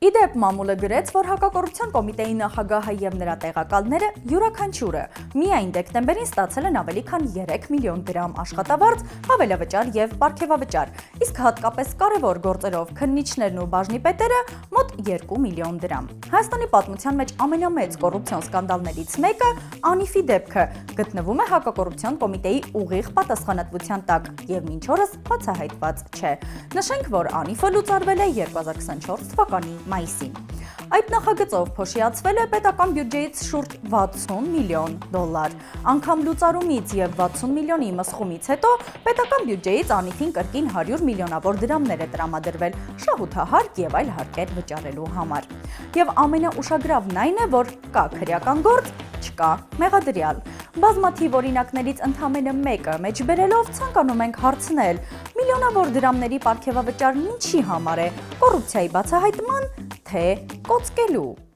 Իդեպ մամուլը գրեց, որ հակակոռուպցիոն կոմիտեի նախագահը եւ նրա տեղակալները յուրաքանչյուրը միայն դեկտեմբերին ստացել են ավելի քան 3 միլիոն դրամ աշխատավարձ, հավելավճար եւ պարգևավճար, իսկ հատկապես կարևոր գործերով քննիչներն ու բաժնիպետերը մոտ 2 միլիոն դրամ։ Հայաստանի պատմության մեջ ամենամեծ կոռուպցիոն սկանդալներից մեկը Անիֆի դեպքը գտնվում է հակակոռուպցիոն կոմիտեի ուղիղ պատասխանատվության տակ եւ մինչ օրս բացահայտված չէ։ Նշենք, որ Անիֆը լուծարվել է 2024 թվականի մայիսին։ Այդ նախագծով փոշիացվել է պետական բյուջեից շուրջ 60 միլիոն դոլար։ Անգամ լուծարումից եւ 60 միլիոնի մսխումից հետո պետական բյուջեից Անիֆին կրկին 100 միլիոնավոր դրամներ է տրամադրվել շահութահարկ եւ այլ հարկեր վճարելու համար։ Եվ ամենաուշագրավն այն է, որ կա քրեական գործ, չկա մեղադրյալ։ Բազմաթիվ օրինակներից ընդամենը մեկը մեջ բերելով ցանկանում ենք հարցնել. միլիոնավոր դրամների պարգևավճարն ինչի համար է՝ կոռուպցիայի բացահայտման, թե կոծկելու։